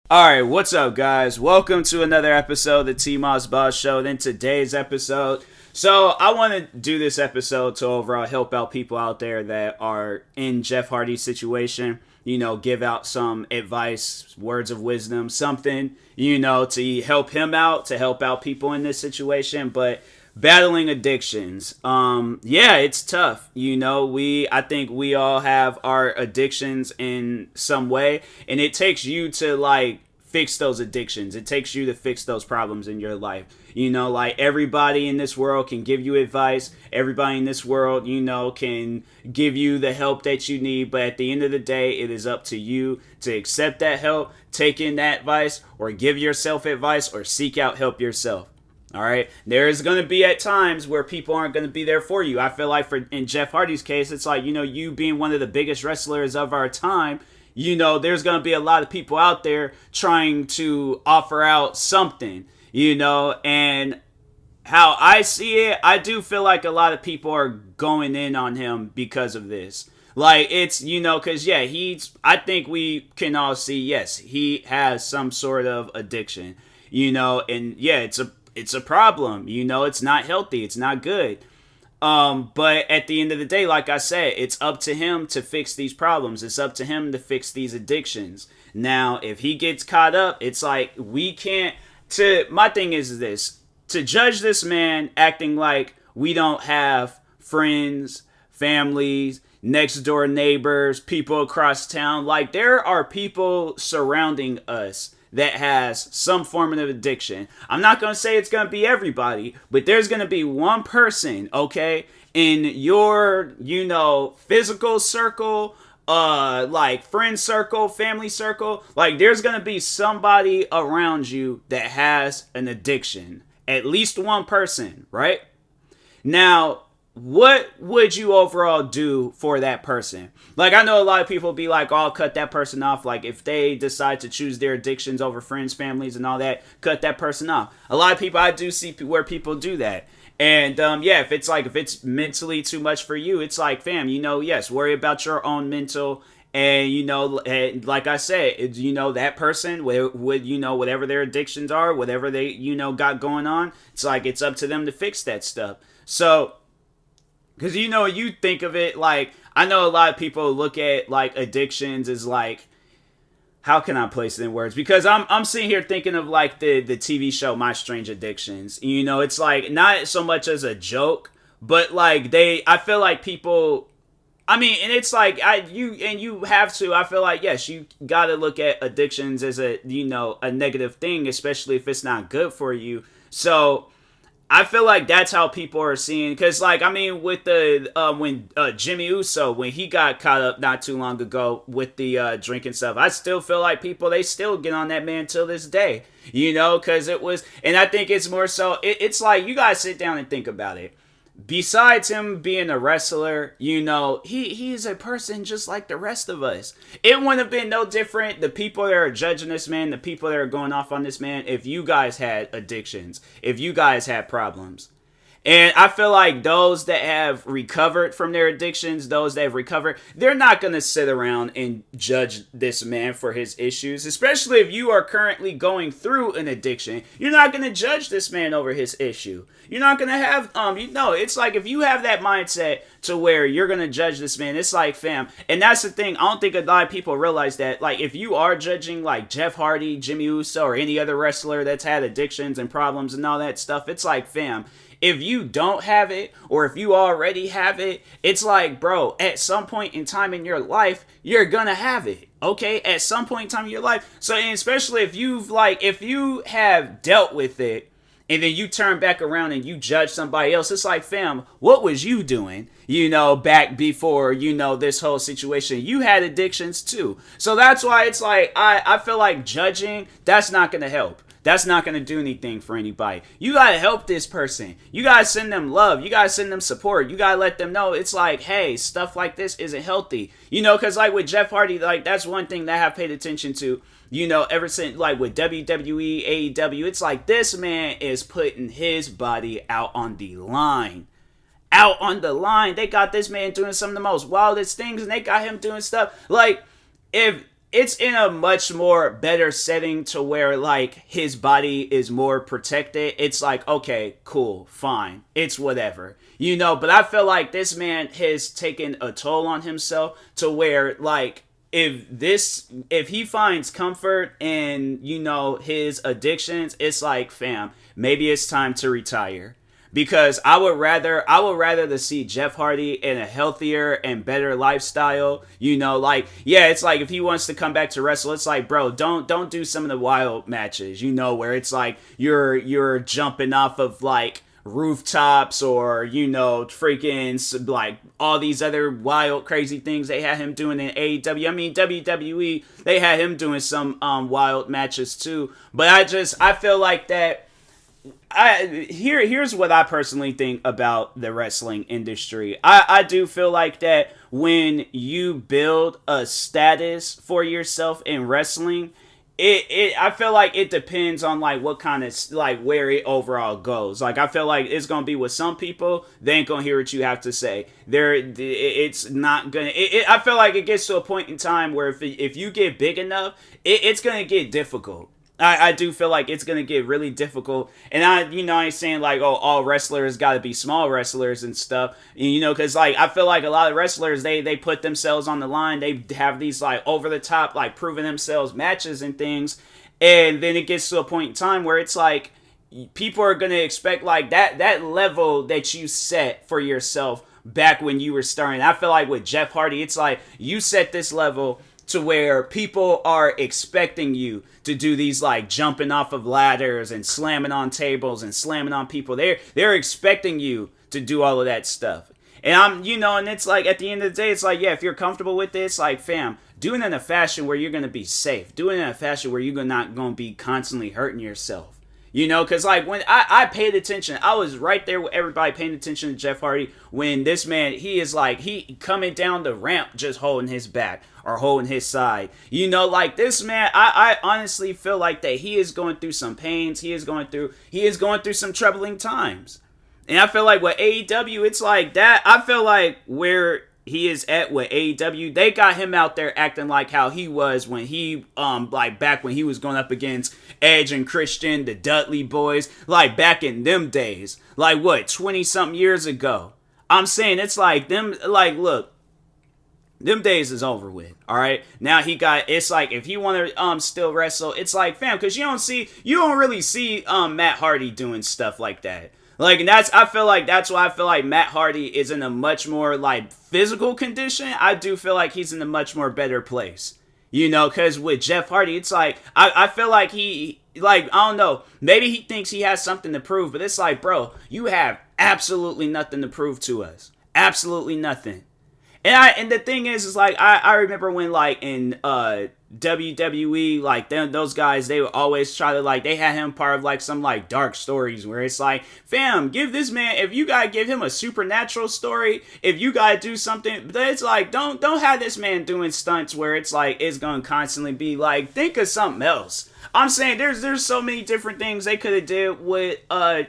Alright, what's up, guys? Welcome to another episode of the TMossBoss Show. In today's episode, I want to do this episode to overall help out people out there that are in Jeff Hardy's situation. Give out some advice, words of wisdom, something, to help him out, to help out people in this situation. But battling addictions, it's tough. I think we all have our addictions in some way, and it takes you to fix those addictions. It takes you to fix those problems in your life. Everybody in this world can give you advice. Everybody in this world, can give you the help that you need. But at the end of the day, it is up to you to accept that help, take in that advice, or give yourself advice, or seek out help yourself. All right. There is going to be at times where people aren't going to be there for you. I feel like in Jeff Hardy's case, it's like, you being one of the biggest wrestlers of our time, there's going to be a lot of people out there trying to offer out something, and how I see it, I do feel like a lot of people are going in on him because of this. It's, because, I think we can all see, yes, he has some sort of addiction, and yeah, it's a problem, it's not healthy, it's not good. But at the end of the day, like I said, it's up to him to fix these problems. It's up to him to fix these addictions. Now, if he gets caught up, it's like we can't. My thing is this: to judge this man acting like we don't have friends, families, next door neighbors, people across town. Like, there are people surrounding us that has some form of addiction. I'm not going to say it's going to be everybody, but there's going to be one person, okay, in your, physical circle, friend circle, family circle. There's going to be somebody around you that has an addiction. At least one person, right? Now, what would you overall do for that person? I know a lot of people be like, oh, I'll cut that person off. If they decide to choose their addictions over friends, families, and all that, cut that person off. A lot of people, I do see where people do that. And, if it's mentally too much for you, it's like, fam, yes, worry about your own mental. And, like I said, that person would, whatever their addictions are, whatever they, got going on, it's it's up to them to fix that stuff. So, because, you think of it I know a lot of people look at, addictions as, how can I place it in words? Because I'm sitting here thinking of, the TV show My Strange Addictions. It's, not so much as a joke, but, I feel like people, and it's, you have to, I feel like, yes, you gotta look at addictions as a negative thing, especially if it's not good for you. So, I feel like that's how people are seeing, because with the when Jimmy Uso, when he got caught up not too long ago with the drinking stuff, I still feel like people, they still get on that man till this day, because it was, and I think it's more so, it's you guys sit down and think about it. Besides him being a wrestler, he is a person just like the rest of us. It wouldn't have been no different, the people that are judging this man, the people that are going off on this man, if you guys had addictions, if you guys had problems. And I feel like those that have recovered from their addictions, those that have recovered, they're not going to sit around and judge this man for his issues, especially if you are currently going through an addiction. You're not going to judge this man over his issue. You're not going to have, it's if you have that mindset to where you're going to judge this man, it's fam. And that's the thing. I don't think a lot of people realize that, if you are judging, Jeff Hardy, Jimmy Uso, or any other wrestler that's had addictions and problems and all that stuff, it's fam, if you don't have it, or if you already have it, it's bro, at some point in time in your life, you're gonna have it, okay? At some point in time in your life. So, and especially if you've, if you have dealt with it, and then you turn back around and you judge somebody else, it's fam, what was you doing, back before, this whole situation? You had addictions too. So that's why it's I feel like judging, that's not gonna help. That's not going to do anything for anybody. You got to help this person. You got to send them love. You got to send them support. You got to let them know it's hey, stuff like this isn't healthy. Because with Jeff Hardy, that's one thing that I have paid attention to, ever since, with WWE, AEW, it's this man is putting his body out on the line. Out on the line. They got this man doing some of the most wildest things, and they got him doing stuff. If it's in a much more better setting to where like his body is more protected. It's like, okay, cool, fine, it's whatever, but I feel like this man has taken a toll on himself to where like if he finds comfort in his addictions, it's like, fam, maybe it's time to retire. Because I would rather to see Jeff Hardy in a healthier and better lifestyle. Like, yeah, it's like if he wants to come back to wrestle, it's like, bro, don't do some of the wild matches, where it's like you're jumping off of like rooftops or freaking like all these other wild crazy things they had him doing in AEW. I mean, WWE, they had him doing some wild matches too. But I feel like that. Here's what I personally think about the wrestling industry. I do feel like that when you build a status for yourself in wrestling, I feel like it depends on like what kind of like where it overall goes. Like I feel like it's gonna be with some people, they ain't gonna hear what you have to say. It's not gonna. I feel like it gets to a point in time where if you get big enough, it's gonna get difficult. I do feel like it's going to get really difficult. And I ain't saying like, oh, all wrestlers got to be small wrestlers and stuff, because like, I feel like a lot of wrestlers, they put themselves on the line. They have these like over the top, like proving themselves matches and things. And then it gets to a point in time where it's like, people are going to expect like that level that you set for yourself back when you were starting. I feel like with Jeff Hardy, it's like you set this level to where people are expecting you to do these like jumping off of ladders and slamming on tables and slamming on people. They're expecting you to do all of that stuff. And and it's like at the end of the day, it's like, yeah, if you're comfortable with this, like, fam, do it in a fashion where you're going to be safe. Do it in a fashion where you're not going to be constantly hurting yourself. Because like when I paid attention, I was right there with everybody paying attention to Jeff Hardy when this man, he coming down the ramp just holding his back or holding his side. Like this man, I honestly feel like that he is going through some pains. He is going through some troubling times. And I feel like with AEW, it's like that. I feel like where he is at with AEW, they got him out there acting like how he was when he like back when he was going up against Edge and Christian, the Dudley boys, like back in them days, like what, 20 something years ago. I'm saying it's like them, like, look, them days is over with. All right, now it's like if he want to still wrestle, it's like, fam, because you don't really see Matt Hardy doing stuff like that. Like, and I feel like that's why I feel like Matt Hardy is in a much more like physical condition. I do feel like he's in a much more better place, because with Jeff Hardy, it's like, I feel like he, like, I don't know, maybe he thinks he has something to prove, but it's like, bro, you have absolutely nothing to prove to us. Absolutely nothing. And the thing is like, I remember when like in WWE, like those guys, they would always try to like, they had him part of like some like dark stories where it's like, fam, give this man, if you gotta give him a supernatural story, if you gotta do something, but it's like, don't have this man doing stunts where it's like, it's gonna constantly be like, think of something else. I'm saying there's so many different things they could have did with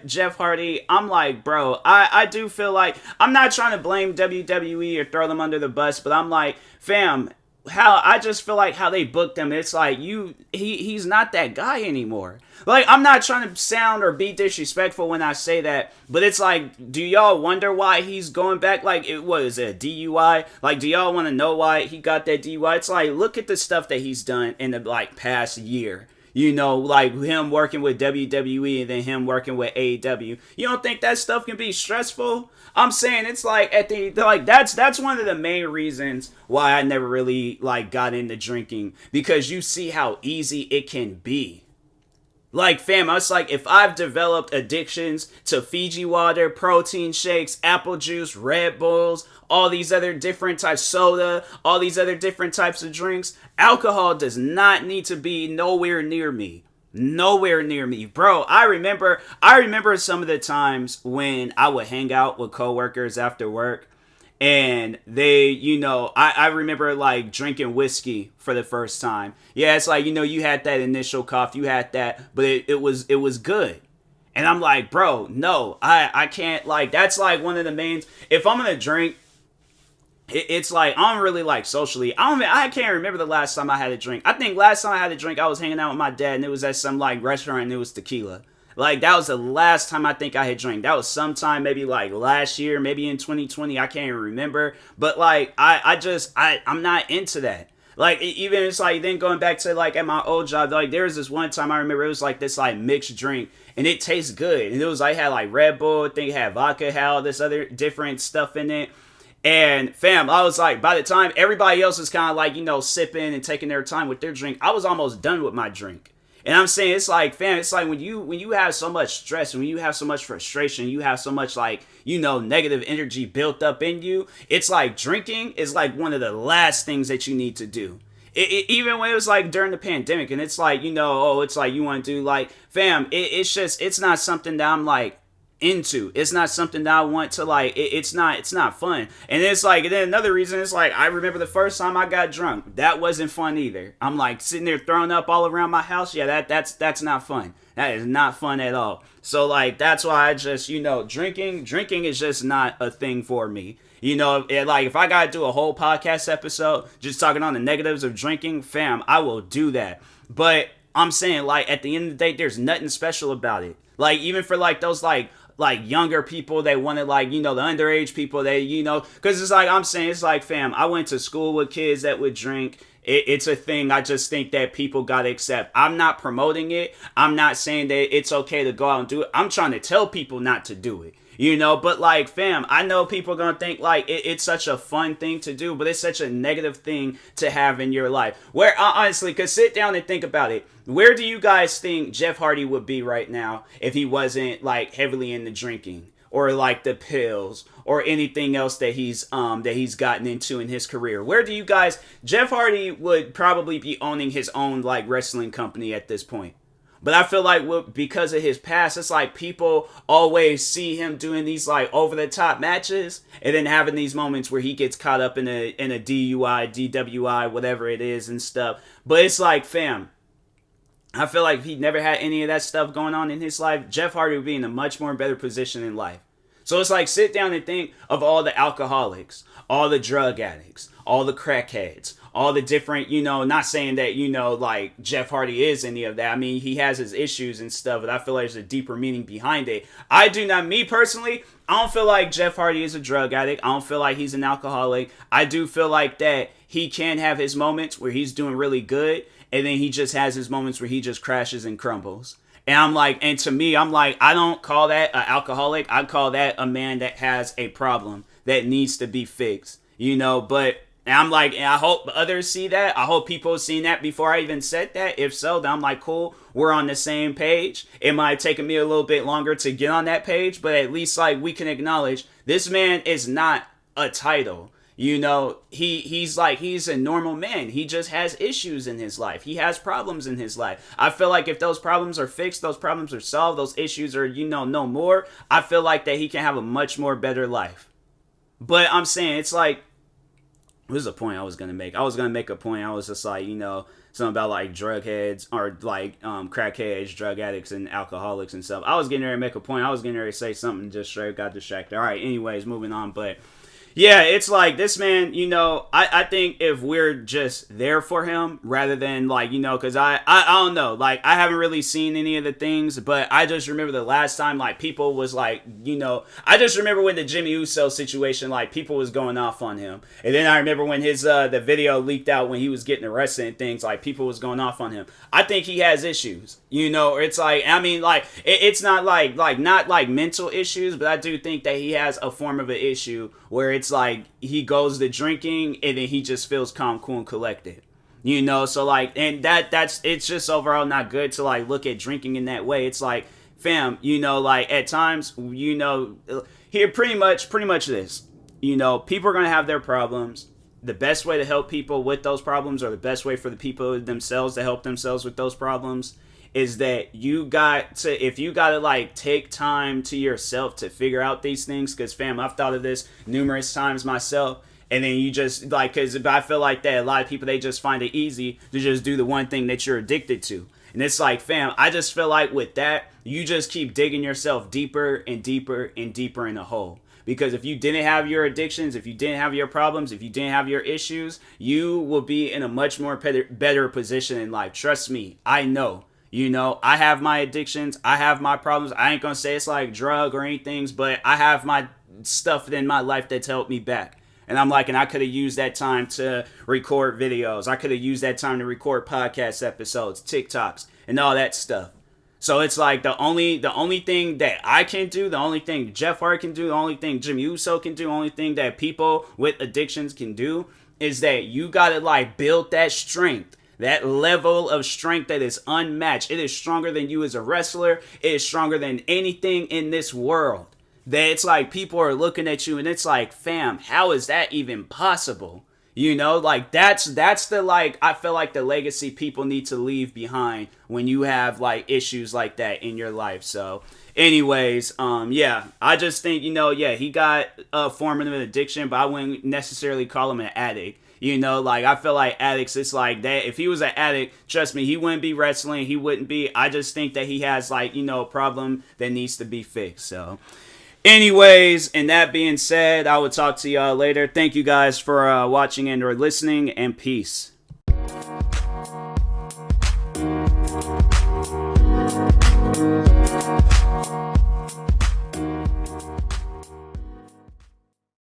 Jeff Hardy. I'm like, bro, I do feel like, I'm not trying to blame WWE or throw them under the bus, but I'm like, fam, I just feel like how they booked him, it's like he's not that guy anymore. Like, I'm not trying to sound or be disrespectful when I say that, but it's like, do y'all wonder why he's going back? Like, it was a DUI. Like, do y'all want to know why he got that DUI? It's like, look at the stuff that he's done in the like past year. Like him working with WWE and then him working with AEW. You don't think that stuff can be stressful? I'm saying it's like that's one of the main reasons why I never really like got into drinking, because you see how easy it can be. Like, fam, it's like if I've developed addictions to Fiji water, protein shakes, apple juice, Red Bulls, all these other different types, soda, all these other different types of drinks, alcohol does not need to be nowhere near me. Nowhere near me. Bro, I remember some of the times when I would hang out with coworkers after work, and they, I remember like drinking whiskey for the first time. Yeah, it's like, you had that initial cough, you had that, but it was good. And I'm like, bro, no, I can't, like, that's like one of the main, if I'm gonna drink, it's like I don't really like socially. I can't remember the last time I had a drink. I think last time I had a drink, I was hanging out with my dad, and it was at some like restaurant, and it was tequila. Like that was the last time I think I had drank. That was sometime maybe like last year, maybe in 2020. I can't even remember. But like I'm not into that. Like even it's like then going back to like at my old job, like there was this one time I remember it was like this like mixed drink and it tastes good. And it was like had like Red Bull, I think it had vodka, had all this other different stuff in it. And fam, I was like, by the time everybody else is kind of like, sipping and taking their time with their drink, I was almost done with my drink. And I'm saying, it's like, fam, it's like when you have so much stress, when you have so much frustration, you have so much like, negative energy built up in you. It's like drinking is like one of the last things that you need to do. Even when it was like during the pandemic and it's like, it's like you want to do like, fam, it's not something that I'm like, into. It's not something that I want to like. It's not fun. And it's like, and then another reason is like I remember the first time I got drunk. That wasn't fun either. I'm like sitting there throwing up all around my house. Yeah, that's not fun. That is not fun at all. So like that's why I just drinking is just not a thing for me. Like if I gotta do a whole podcast episode just talking on the negatives of drinking, fam, I will do that. But I'm saying like at the end of the day, there's nothing special about it. Like even for like those like younger people, they wanted like, the underage people, they, because it's like, I'm saying, it's like, fam, I went to school with kids that would drink. It's a thing. I just think that people got to accept. I'm not promoting it. I'm not saying that it's okay to go out and do it. I'm trying to tell people not to do it. But like, fam, I know people are going to think like it's such a fun thing to do, but it's such a negative thing to have in your life. Where honestly, cause sit down and think about it. Where do you guys think Jeff Hardy would be right now if he wasn't like heavily into drinking or like the pills or anything else that he's gotten into in his career? Where do you guys, Jeff Hardy would probably be owning his own like wrestling company at this point. But I feel like because of his past, it's like people always see him doing these like over the top matches and then having these moments where he gets caught up in a DUI, DWI, whatever it is and stuff. But it's like, fam, I feel like if he never had any of that stuff going on in his life, Jeff Hardy would be in a much more better position in life. So it's like sit down and think of all the alcoholics, all the drug addicts, all the crackheads, all the different, not saying that, like Jeff Hardy is any of that. I mean, he has his issues and stuff, but I feel like there's a deeper meaning behind it. Me personally, I don't feel like Jeff Hardy is a drug addict. I don't feel like he's an alcoholic. I do feel like that he can have his moments where he's doing really good, and then he just has his moments where he just crashes and crumbles. And I'm like, and to me, I'm like, I don't call that an alcoholic. I call that a man that has a problem that needs to be fixed, but and I'm like, and I hope others see that. I hope people have seen that before I even said that. If so, then I'm like, cool, we're on the same page. It might have taken me a little bit longer to get on that page, but at least like we can acknowledge this man is not a title. He's a normal man. He just has issues in his life. He has problems in his life. I feel like if those problems are fixed, those problems are solved, those issues are, no more, I feel like that he can have a much more better life. But I'm saying, it's like, this is a point I was going to make. I was going to make a point. I was just like, something about like drug heads or like crackheads, drug addicts, and alcoholics and stuff. I was getting ready to make a point. I was getting ready to say something, just straight got distracted. All right, anyways, moving on. But yeah, it's like this man, I think if we're just there for him rather than like, because I don't know, like I haven't really seen any of the things, but I just remember the last time like people was like, I just remember when the Jimmy Uso situation, like people was going off on him. And then I remember when his, the video leaked out when he was getting arrested and things, like people was going off on him. I think he has issues, it's like, I mean, like, it's not like not like mental issues, but I do think that he has a form of an issue where it's like he goes to drinking and then he just feels calm, cool, and collected. So like, and that's it's just overall not good to like look at drinking in that way. It's like, fam, like at times, here pretty much this, people are gonna have their problems. The best way to help people with those problems, or the best way for the people themselves to help themselves with those problems, is that if you got to like take time to yourself to figure out these things, because fam, I've thought of this numerous times myself, and then you just like, because I feel like that a lot of people, they just find it easy to just do the one thing that you're addicted to. And it's like, fam, I just feel like with that, you just keep digging yourself deeper and deeper and deeper in the hole. Because if you didn't have your addictions, if you didn't have your problems, if you didn't have your issues, you will be in a much more better position in life. Trust me, I know. You know, I have my addictions. I have my problems. I ain't going to say it's like drug or anything, but I have my stuff in my life that's helped me back. And I'm like, and I could have used that time to record videos. I could have used that time to record podcast episodes, TikToks, and all that stuff. So it's like the only thing that I can do, the only thing Jeff Hart can do, the only thing Jimmy Uso can do, the only thing that people with addictions can do is that you gotta like build that strength, that level of strength that is unmatched. It is stronger than you as a wrestler. It is stronger than anything in this world. That it's like people are looking at you and it's like, fam, how is that even possible? You know, like that's the like, I feel like the legacy people need to leave behind when you have like issues like that in your life. So anyways, yeah, I just think, you know, yeah, he got a form of an addiction, but I wouldn't necessarily call him an addict. You know, like I feel like addicts, it's like that. If he was an addict, trust me, he wouldn't be wrestling. He wouldn't be. I just think that he has like, you know, a problem that needs to be fixed. So anyways, and that being said, I will talk to y'all later. Thank you guys for watching and or listening, and peace.